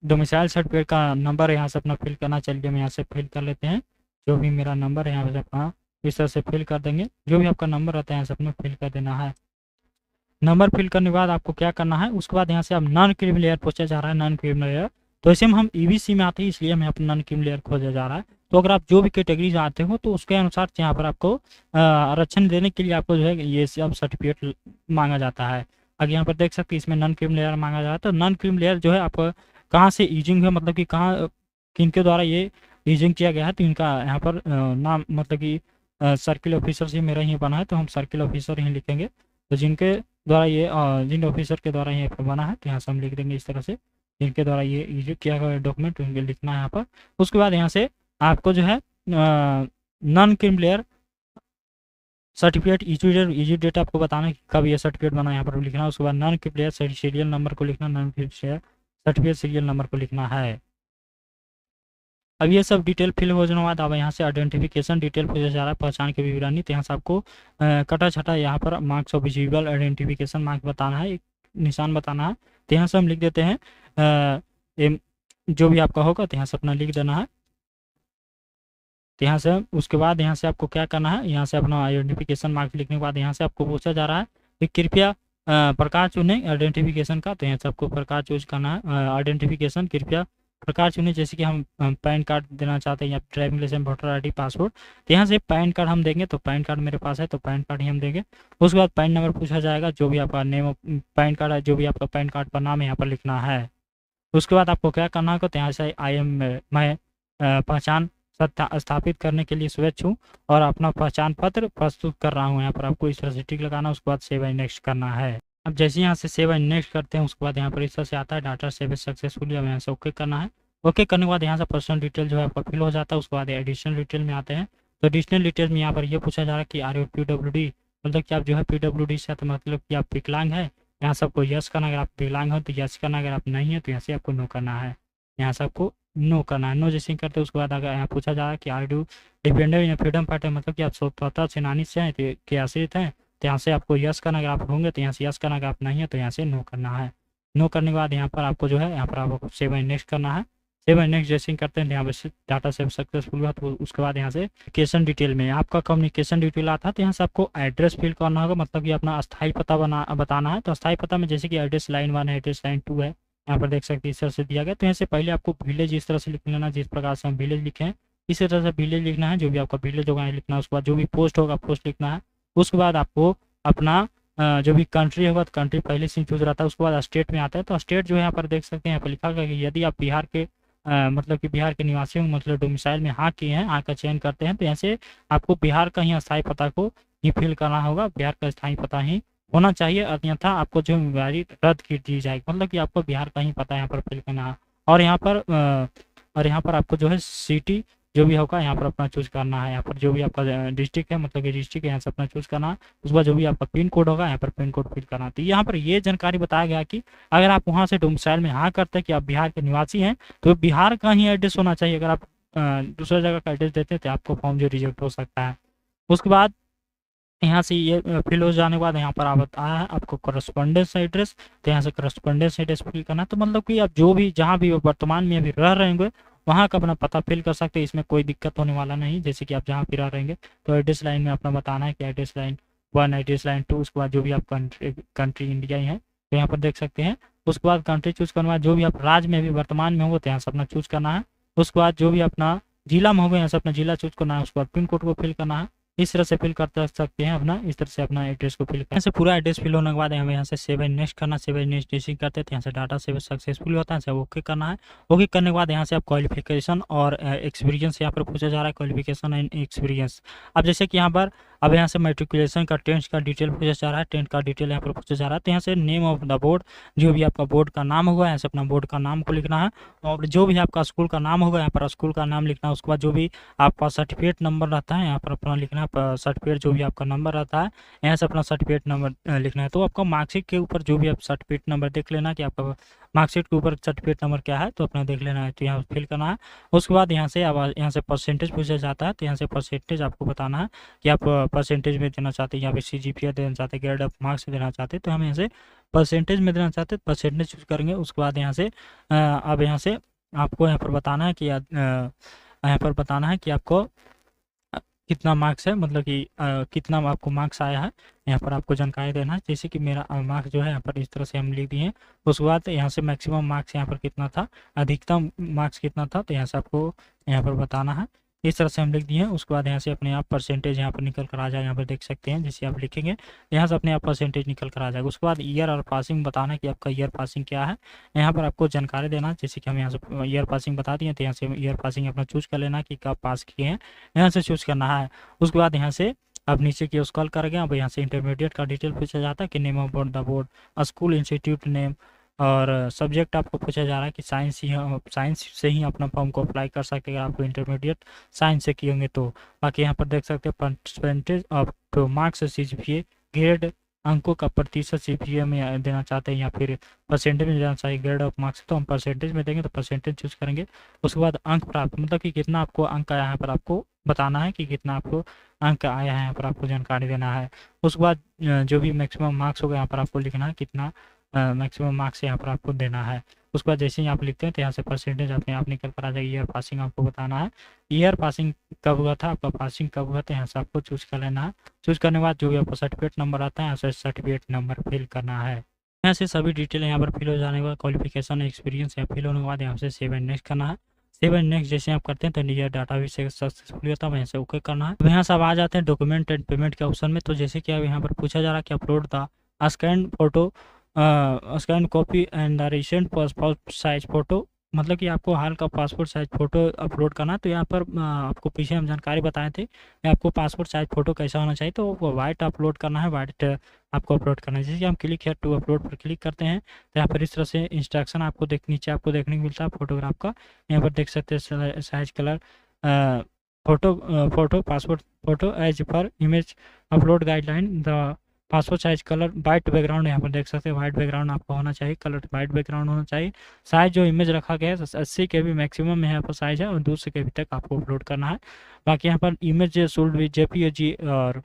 डोमिसाइल सर्टिफिकेट का नंबर है यहाँ से अपना फिल करना। चलिए हम यहाँ से फिल कर लेते हैं। जो भी मेरा नंबर है यहाँ से अपना इस तरह से फिल कर देंगे। जो भी आपका नंबर रहता है यहाँ से अपना फिल कर देना है। नंबर फिल करने के बाद आपको क्या करना है, उसके बाद यहाँ से अब नॉन क्रिमिनल लेयर पूछा जा रहा है, नॉन क्रिमिनल लेयर। तो ऐसे में हम ईबीसी में आते हैं इसलिए हमें अपना नॉन क्रिमिनल लेयर खोजा जा रहा है। तो अगर आप जो भी कैटेगरी आते हो तो उसके अनुसार यहाँ पर आपको आरक्षण देने के लिए आपको जो है ये सब सर्टिफिकेट मांगा जाता है। आगे यहाँ पर देख सकते हैं इसमें नॉन क्रीम लेयर मांगा जा रहा है। तो नॉन क्रीम लेयर जो है आप कहाँ से यूजिंग है, मतलब कि कहाँ किनके द्वारा ये यूजिंग किया गया है, तो इनका यहाँ पर नाम मतलब कि सर्किल ऑफिसर से मेरा ही बना है, तो हम सर्किल ऑफिसर ही लिखेंगे। तो जिनके द्वारा ये जिन ऑफिसर के द्वारा ये बना है, तो यहाँ से हम लिख देंगे इस तरह से, जिनके द्वारा ये यूज किया गया डॉक्यूमेंट उनके लिखना है यहाँ पर। उसके बाद यहाँ से आपको जो है non cream layer certificate issue date आपको बताना है कि कब ये सर्टिफिकेट बना, यहाँ पर लिखना है। उसके बाद non cream layer serial number को लिखना, non cream certificate serial number को लिखना है। अब ये सब डिटेल फिल हो जाने के बाद अब यहाँ से आइडेंटिफिकेशन डिटेल पूछा जा रहा है, पहचान के विवरणी। तो यहाँ से आपको कटा छटा यहाँ पर marks of visible identification mark बताना है, एक निशान बताना है। तो यहाँ से हम लिख देते हैं जो भी आपका होगा, तो यहाँ से अपना लिख देना है। तो यहाँ से उसके बाद यहाँ से आपको क्या करना है, यहाँ से अपना आइडेंटिफिकेशन मार्क्स लिखने के बाद यहाँ से आपको पूछा जा रहा है कि कृपया प्रकार चुने आइडेंटिफिकेशन का। तो यहाँ से आपको प्रकार चूज करना है, आइडेंटिफिकेशन कृपया प्रकार चुने। जैसे कि हम पैन कार्ड देना चाहते हैं या driving licence, voter I D, passport. तो यहाँ से पैन कार्ड हम देंगे, तो पैन कार्ड मेरे पास है तो पैन कार्ड ही हम देंगे। उसके बाद पैन नंबर पूछा जाएगा, जो भी आपका नेम पैन कार्ड है, जो भी आपका पैन कार्ड पर नाम है यहाँ पर लिखना है। उसके बाद आपको क्या करना होगा, तो यहाँ से मैं पहचान स्थापित करने के लिए स्वेच्छ हूँ और अपना पहचान पत्र प्रस्तुत कर रहा हूँ, यहाँ पर आपको इस तरह से टिक लगाना। उसके बाद सेव एंड नेक्स्ट करना है। अब जैसे यहाँ से सेव एंड नेक्स्ट करते हैं, उसके बाद यहाँ पर इस तरह से आता है डाटा सेव सक्सेसफुली। अब यहाँ से ओके करना है। ओके करने के बाद यहाँ से पर्सनल डिटेल जो है आपका फिल हो जाता है। उसके बाद एडिशनल डिटेल में आते हैं। तो एडिशनल डिटेल में यहाँ पर ये पूछा जा रहा है कि आर यू PWD, मतलब कि आप जो है PWD से, तो मतलब कि आप विकलांग है। यहाँ से आपको यस करना, अगर आप विकलांग हो तो यस करना, अगर आप नहीं है तो यहाँ से आपको नो करना है। यहाँ से आपको नो करना है। नो जैसे करते हैं उसके बाद अगर यहाँ पूछा जा रहा है कि आर यू डिपेंडेंट या फ्रीडम फाइटर, मतलब कि आप स्वतंत्रता सेनानी से हैं के आश्रित हैं, तो यहाँ से आपको यस करना, अगर आप होंगे तो यहाँ से यस करना, अगर आप नहीं है तो यहाँ से नो करना है। नो करने के बाद यहाँ पर आपको जो है यहाँ पर आपको सेव एंड नेक्स्ट करना है। सेव एंड नेक्स्ट जैसे करते हैं यहाँ पर डाटा सेव सक्सेसफुल हुआ। तो उसके बाद यहाँ से कम्युनिकेशन डिटेल में आपका कम्युनिकेशन डिटेल आता है, तो यहाँ से आपको एड्रेस फिल करना होगा, मतलब कि अपना अस्थायी पता बताना है। तो अस्थायी पता में जैसे कि एड्रेस लाइन 1 है, एड्रेस लाइन 2 है, यहाँ पर देख सकते हैं इस तरह से दिया गया। तो यहाँ से पहले आपको विलेज इस तरह से लिख लेना, जिस प्रकार से हम विलेज लिखे हैं इसी तरह से विलेज लिखना है। जो भी आपका विलेज होगा लिखना है। उसके बाद जो भी पोस्ट होगा पोस्ट लिखना है। उसके बाद आपको अपना जो भी कंट्री होगा तो कंट्री पहले से चूज रहता है। उसके बाद स्टेट में आता है, तो स्टेट जो है यहाँ पर देख सकते हैं यहाँ पर लिखा गया कि यदि आप बिहार के मतलब कि बिहार के निवासी मतलब डोमिसाइल में हाँ किए हैं, हाँ का चयन करते हैं, तो यहाँ से आपको बिहार का ही अस्थायी पता को ही फिल करना होगा। बिहार का स्थायी पता ही होना चाहिए, अन्यथा आपको जिम्मेदारी रद्द की दी जाएगी। मतलब कि आपको बिहार का ही पता यहाँ पर फिल करना है। और यहाँ पर आपको जो है सिटी जो भी होगा यहाँ पर अपना चूज करना है। यहाँ पर जो भी आपका डिस्ट्रिक्ट है, मतलब कि डिस्ट्रिक्ट है, यहाँ से अपना चूज करना है। उसके बाद जो भी आपका पिन कोड होगा यहाँ पर पिन कोड फिल करना है। तो यहाँ पर ये जानकारी बताया गया कि अगर आप वहाँ से डोमिसाइल में हाँ करते हैं कि आप बिहार के निवासी हैं, तो बिहार का ही एड्रेस होना चाहिए। अगर आप दूसरा जगह का एड्रेस देते हैं तो आपको फॉर्म जो रिजेक्ट हो सकता है। उसके बाद यहाँ से ये फिल हो जाने के बाद यहाँ पर आप आया है आपको करस्पॉन्डेंस एड्रेस, तो यहाँ से करस्पॉन्डेंस एड्रेस फिल करना है। तो मतलब कि आप जो भी जहाँ भी वर्तमान में अभी रह रहे होंगे वहाँ का अपना पता फिल कर सकते हैं, इसमें कोई दिक्कत होने वाला नहीं। जैसे कि आप जहाँ भी रह रहेंगे तो एड्रेस लाइन में अपना बताना है कि एड्रेस लाइन 1, एड्रेस लाइन 2। उसके बाद जो भी आप कंट्री इंडिया ही है तो यहाँ पर देख सकते हैं। उसके बाद कंट्री चूज करने के बाद जो भी आप राज्य में अभी वर्तमान में होंगे तो यहाँ से अपना चूज करना है। उसके बाद जो भी अपना जिला में होगा यहाँ से अपना जिला चूज करना है। उसके बाद पिन कोड को फिल करना है। इस तरह से फिल कर सकते हैं अपना, इस तरह से अपना एड्रेस को फिल करना है। पूरा एड्रेस फिल होने के बाद हमें यहाँ से सेव एंड नेक्स्ट करना, सेव एंड नेक्स्ट जैसे करते हैं यहाँ से डाटा सेव सक्सेसफुल होता है, ओके करना है। ओके करने के बाद यहाँ से आप क्वालिफिकेशन और एक्सपीरियंस यहाँ पर पूछा जा रहा है, क्वालिफिकेशन एंड एक्सपीरियंस। अब जैसे कि यहाँ पर अब यहाँ से मैट्रिकुलेशन का 10th का डिटेल पूछा जा रहा है, 10th का डिटेल यहाँ पर पूछा जा रहा है। तो यहाँ से नेम ऑफ द बोर्ड, जो भी आपका बोर्ड का नाम होगा यहाँ से अपना बोर्ड का नाम को लिखना है। और जो भी आपका स्कूल का नाम होगा यहाँ पर स्कूल का नाम लिखना है। उसके बाद जो भी आपका सर्टिफिकेट नंबर रहता है यहाँ पर अपना लिखना है। सर्टिफिकेट जो भी आपका नंबर रहता है यहाँ से अपना सर्टिफिकेट नंबर लिखना है। तो आपका मार्कशीट के ऊपर जो भी आप सर्टिफिकेट नंबर देख लेना कि आपका मार्कशीट के ऊपर सर्टिफिकेट नंबर क्या है, तो अपना देख लेना है, तो यहाँ फिल करना है। उसके बाद यहाँ से अब यहाँ से परसेंटेज पूछा जाता है, तो यहाँ से परसेंटेज आपको बताना है कि आप परसेंटेज में देना चाहते हैं, यहाँ पे CGPA देना चाहते हैं, ग्रेड ऑफ मार्क्स देना चाहते हैं। तो हम यहाँ से परसेंटेज में देना चाहते हैं, परसेंटेज चूज करेंगे। उसके बाद यहाँ से अब यहाँ से आपको यहाँ पर बताना है कि आपको कितना मार्क्स है, मतलब कि कितना आपको मार्क्स आया है, यहाँ पर आपको जानकारी देना है। जैसे कि मेरा मार्क्स जो है यहाँ पर इस तरह से हम लिख दिए हैं। उसके बाद यहाँ से मैक्सिमम मार्क्स यहाँ पर कितना था, अधिकतम मार्क्स कितना था, तो यहाँ से आपको यहाँ पर बताना है। इस तरह से हम लिख दिए हैं। उसके बाद यहाँ से अपने आप परसेंटेज यहाँ पर निकल कर आ जाएगा, यहाँ पर देख सकते हैं। जैसे आप लिखेंगे यहाँ से अपने आप परसेंटेज निकल कर आ जाएगा। उसके बाद ईयर और पासिंग बताना है कि आपका ईयर पासिंग क्या है, यहाँ पर आपको जानकारी देना। जैसे कि हम यहाँ से ईयर पासिंग बता दिए, तो यहाँ से ईयर पासिंग अपना चूज कर लेना कि कब पास किए हैं, यहाँ से चूज करना है। उसके बाद यहाँ से अब नीचे की स्क्रॉल करेंगे, अब यहाँ से इंटरमीडिएट का डिटेल पूछा जाता है कि name of board, the board, school, institute name, और सब्जेक्ट आपको पूछा जा रहा है कि साइंस ही, साइंस से ही अपना फॉर्म को अप्लाई कर सकते हैं अगर आपको इंटरमीडिएट साइंस से किए होंगे तो। बाकी यहाँ पर देख सकते हैं percentage of marks CGPA, grade अंकों का प्रतिशत CGPA में देना चाहते हैं या फिर परसेंटेज में देना चाहिए ग्रेड ऑफ मार्क्स, तो हम परसेंटेज में देंगे, तो परसेंटेज चूज करेंगे। उसके बाद अंक प्राप्त, मतलब कि कितना आपको अंक आया है, यहाँ पर आपको बताना है कि कितना आपको अंक आया है, यहाँ पर आपको जानकारी देना है। उसके बाद जो भी मैक्सिमम मार्क्स होगा यहाँ पर आपको लिखना है कितना मैक्सिमम मार्क्स यहाँ पर आपको देना है। उसके बाद जैसे ही आप लिखते हैं तो यहाँ से परसेंटेज अपने आप निकल कर आ जाएगी। ईयर पासिंग आपको बताना है, ईयर पासिंग कब हुआ था, आपका पासिंग कब हुआ था, यहाँ से आपको चूज कर लेना है। चूज करने के बाद जो भी आपको सर्टिफिकेट नंबर आता है यहाँ से सर्टिफिकेट नंबर फिल करना है। यहाँ से सभी डिटेल यहाँ पर फिल हो जाने के बाद क्वालिफिकेशन एक्सपीरियंस यहाँ फिल होने के बाद यहाँ से सेव एंड नेक्स्ट करना है। सेव एंड नेक्स्ट जैसे आप करते हैं तो नीचे डाटा भी सक्सेसफुल होता है, यहाँ से ओके करना है। अब यहाँ से आप आ जाते हैं डॉक्यूमेंट एंड पेमेंट के ऑप्शन में। तो जैसे कि अब यहाँ पर पूछा जा रहा है कि upload the scan photo, scan copy and the recent passport size photo, मतलब कि आपको हाल का पासपोर्ट साइज फोटो अपलोड करना। तो यहाँ पर आपको पीछे हम जानकारी बताए थे कि आपको पासपोर्ट साइज फोटो कैसा होना चाहिए, तो वो वाइट अपलोड करना है, वाइट आपको अपलोड करना है। जैसे हम क्लिक है टू अपलोड पर क्लिक करते हैं तो यहाँ पर इस तरह से इंस्ट्रक्शन आपको नीचे आपको देखने को मिलता है फोटोग्राफ का। यहाँ पर देख सकते हैं size colour photo passport photo as per image upload guideline, the passport size colour white background, यहाँ पर देख सकते हैं वाइट बैकग्राउंड आपको होना चाहिए, कलर वाइट बैकग्राउंड होना चाहिए। साइज जो इमेज रखा गया है 80 KB मैक्सिमम में यहाँ पर साइज है और 200 KB तक आपको अपलोड करना है। बाकी यहाँ पर इमेज शुड भी JPG और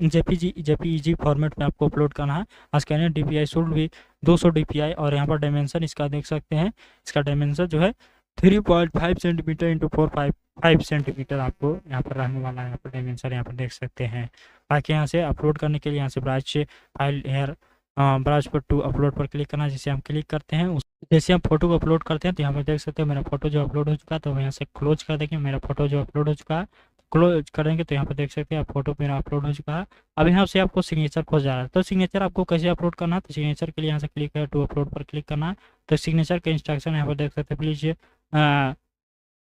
JPEG फॉर्मेट में आपको अपलोड करना है। स्कैनर DPI शुड भी 200 DPI, और यहाँ पर डायमेंशन इसका देख सकते हैं, इसका डायमेंशन जो है 3.5 सेंटीमीटर इंटू 4.5 सेंटीमीटर आपको यहाँ पर रहने वाला है। यहाँ पर डायमेंशन यहाँ पर देख सकते हैं। बाकी यहाँ से अपलोड करने के लिए यहाँ से ब्राउज फाइल हेयर ब्राउज पर टू अपलोड पर क्लिक करना है। जैसे हम क्लिक करते हैं जैसे हम फोटो को अपलोड करते हैं तो यहाँ पर देख सकते हैं मेरा फोटो जो अपलोड हो चुका है, तो यहाँ से क्लोज कर देंगे। मेरा फोटो जो अपलोड हो चुका है क्लोज करेंगे तो यहाँ पर देख सकते हैं फोटो मेरा अपलोड हो चुका है। अब यहाँ से आपको सिग्नेचर खोज जा रहा है, तो सिग्नेचर आपको कैसे अपलोड करना है, तो सिग्नेचर के लिए यहाँ से क्लिक है टू अपलोड पर क्लिक करना है। तो सिग्नेचर के इंस्ट्रक्शन यहाँ पर देख सकते हैं, प्लीज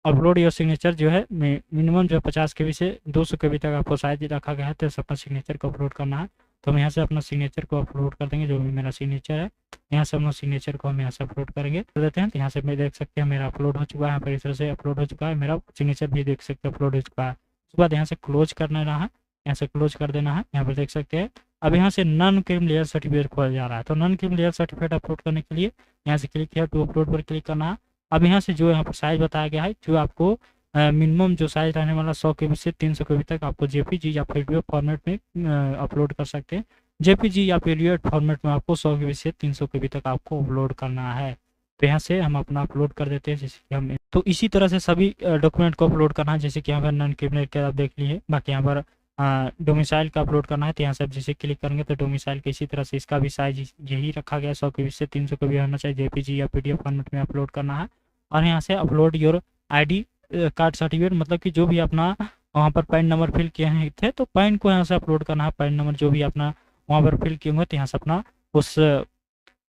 अपलोड योर सिग्नेचर जो है मिनिमम जो है 50 KB से 200 KB तक आपको साइज रखा गया है, तो अपना सिग्नेचर को अपलोड करना है। तो हम यहाँ से अपना सिग्नेचर को अपलोड कर देंगे, जो भी मेरा सिग्नेचर है यहाँ से अपना सिग्नेचर को हम यहाँ से अपलोड करेंगे कर देते हैं। तो यहाँ से मैं देख सकते हैं मेरा अपलोड हो चुका है, यहाँ पर इस तरह से अपलोड हो चुका है, मेरा सिग्नेचर भी देख सकते हैं अपलोड हो चुका है। उसके बाद यहाँ से क्लोज करना है, यहाँ से क्लोज कर देना है। यहाँ पर देख सकते हैं अब यहाँ से नन क्रीम लेयर सर्टिफिकेट खोल जा रहा है, तो non cream layer certificate upload करने के लिए यहाँ से क्लिक किया टू अपलोड पर क्लिक करना है। अब यहाँ से जो यहाँ पर साइज बताया गया है, जो आपको मिनिमम जो साइज रहने वाला 100 KB से 300 KB तक आपको JPG या PDF फॉर्मेट में अपलोड कर सकते हैं। JPG या PDF फॉर्मेट में आपको 100 KB से 300 KB तक आपको अपलोड करना है। तो यहाँ से हम अपना अपलोड कर देते हैं, जैसे कि हम तो इसी तरह से सभी डॉक्यूमेंट को अपलोड करना है। जैसे कि यहाँ पर नन क्रिमिनल के आप देख लिए, बाकी यहाँ पर डोमिसाइल का अपलोड करना है। तो यहाँ से आप जैसे क्लिक करेंगे तो डोमिसाइल के इसी तरह से इसका भी साइज यही रखा गया है, 100 KB से 300 KB होना चाहिए। JPG या PDF फॉर्मेट में अपलोड करना है। और यहाँ से upload your ID card certificate, मतलब कि जो भी अपना वहाँ पर पैन नंबर फिल किए हैं थे, तो पैन को यहाँ से अपलोड करना है। पैन नंबर जो भी अपना वहाँ पर फिल किए होंगे तो यहाँ से अपना उस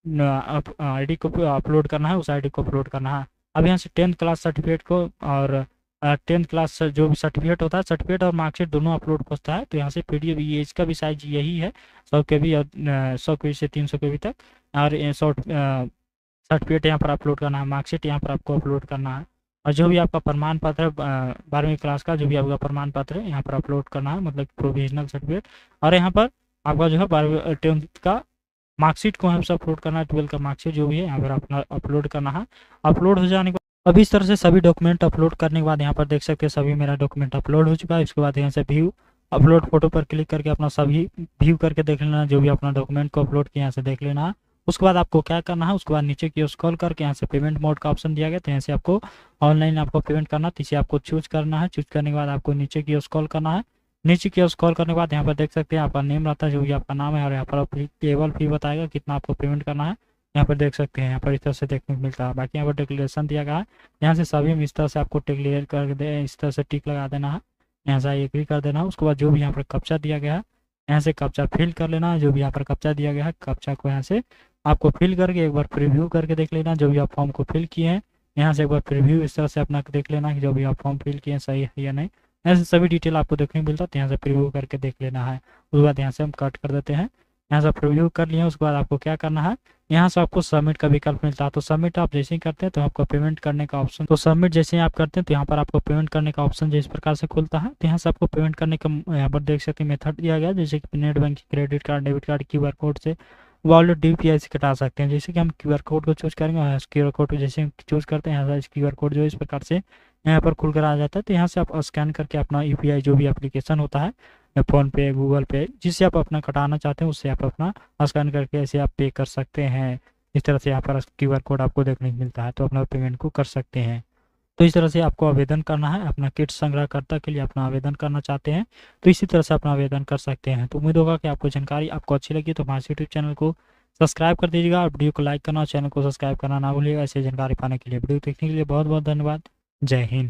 ID को अपलोड करना है, उस ID को अपलोड करना है। अब यहाँ से 10th क्लास सर्टिफिकेट को और 10th क्लास जो भी सर्टिफिकेट होता है, सर्टिफिकेट और मार्कशीट दोनों अपलोड होता है। तो यहाँ से PDF ये इसका भी साइज यही है, 100 KB और 100 KB से 300 KB तक। और सर्टिफिकेट यहाँ पर अपलोड करना है, मार्कशीट यहाँ पर आपको अपलोड करना है। और जो भी आपका प्रमाण पत्र है 12वीं क्लास का, जो भी आपका प्रमाण पत्र है यहाँ पर अपलोड करना है, मतलब प्रोविजनल सर्टिफिकेट। और यहाँ पर आपका जो है 10th का मार्कशीट को हमसे अपलोड करना है, 12th का मार्कशीट जो भी है यहाँ पर अपना अपलोड करना है। अपलोड हो जाने के बाद अब इस तरह से सभी डॉक्यूमेंट अपलोड करने के बाद यहाँ पर देख सकते हैं सभी मेरा डॉक्यूमेंट अपलोड हो चुका है। इसके बाद यहाँ से व्यू अपलोड फोटो पर क्लिक करके अपना सभी व्यू करके देख लेना, जो भी अपना डॉक्यूमेंट को अपलोड किया यहाँ से देख लेना है। उसके बाद आपको क्या करना है, उसके बाद नीचे की स्क्रॉल करके यहाँ से पेमेंट मोड का ऑप्शन दिया गया, तो यहाँ से आपको ऑनलाइन आपको पेमेंट करना है, तो इसे आपको चूज करना है। चूज करने के बाद आपको नीचे की स्क्रॉल करना है। नीचे की स्क्रॉल करने के बाद यहाँ पर देख सकते हैं आपका नेम रहता है, जो भी आपका नाम है, और यहाँ पर टेबल फी बताएगा कितना आपको पेमेंट करना है। यहाँ पर देख सकते हैं, यहाँ पर इस तरह से देखने को मिलता है। बाकी यहाँ पर डिक्लेरेशन दिया गया है, यहाँ से सभी में इस तरह से आपको डिक्लेयर कर दे, इस तरह से टिक लगा देना है, यहाँ से एग्री कर देना है। उसके बाद जो भी यहाँ पर कब्जा दिया गया है यहाँ से कब्जा फिल कर लेना है, जो भी यहाँ पर कब्जा दिया गया है कब्जा को यहाँ से आपको फिल करके एक बार प्रीव्यू करके देख लेना, जो भी आप फॉर्म को फिल किए हैं यहाँ से एक बार प्रीव्यू इस तरह से अपना देख लेना कि जो भी आप फॉर्म फिल किए हैं सही है या नहीं। ऐसे सभी डिटेल आपको देखने को मिलता है, तो यहाँ से प्रीव्यू करके देख लेना है। उसके बाद यहाँ से हम कट कर देते हैं, यहाँ से प्रीव्यू कर लिए। उसके बाद आपको क्या करना है, यहाँ से आपको सबमिट का विकल्प मिलता है। तो सबमिट आप जैसे ही करते हैं तो आपको पेमेंट करने का ऑप्शन, तो सबमिट जैसे ही आप करते हैं तो यहाँ पर आपको पेमेंट करने का ऑप्शन जिस प्रकार से खुलता है, तो यहाँ से आपको पेमेंट करने का यहाँ पर देख सकते हैं मेथड दिया गया, जैसे कि net banking, credit card, debit card, QR code से, वॉलेट, DPI से कटा सकते हैं। जैसे कि हम QR कोड को चूज करेंगे, QR कोड को जैसे चूज करते हैं यहाँ से QR कोड जो इस प्रकार से यहाँ पर खुल कर आ जाता है। तो यहाँ से आप स्कैन करके अपना UPI जो भी एप्लीकेशन होता है, फ़ोन पे, गूगल पे, जिससे आप अपना कटाना चाहते हैं उससे आप अपना स्कैन करके ऐसे आप पे कर सकते हैं। इस तरह से यहाँ पर QR कोड आपको देखने को मिलता है, तो अपना पेमेंट को कर सकते हैं। तो इस तरह से आपको आवेदन करना है, अपना किट संग्रहकर्ता के लिए अपना आवेदन करना चाहते हैं तो इसी तरह से अपना आवेदन कर सकते हैं। तो उम्मीद होगा कि आपको जानकारी आपको अच्छी लगी, तो हमारे यूट्यूब चैनल को सब्सक्राइब कर दीजिएगा और वीडियो को लाइक करना और चैनल को सब्सक्राइब करना ना भूलिएगा। ऐसी जानकारी पाने के लिए, वीडियो देखने के लिए बहुत बहुत धन्यवाद। जय हिंद।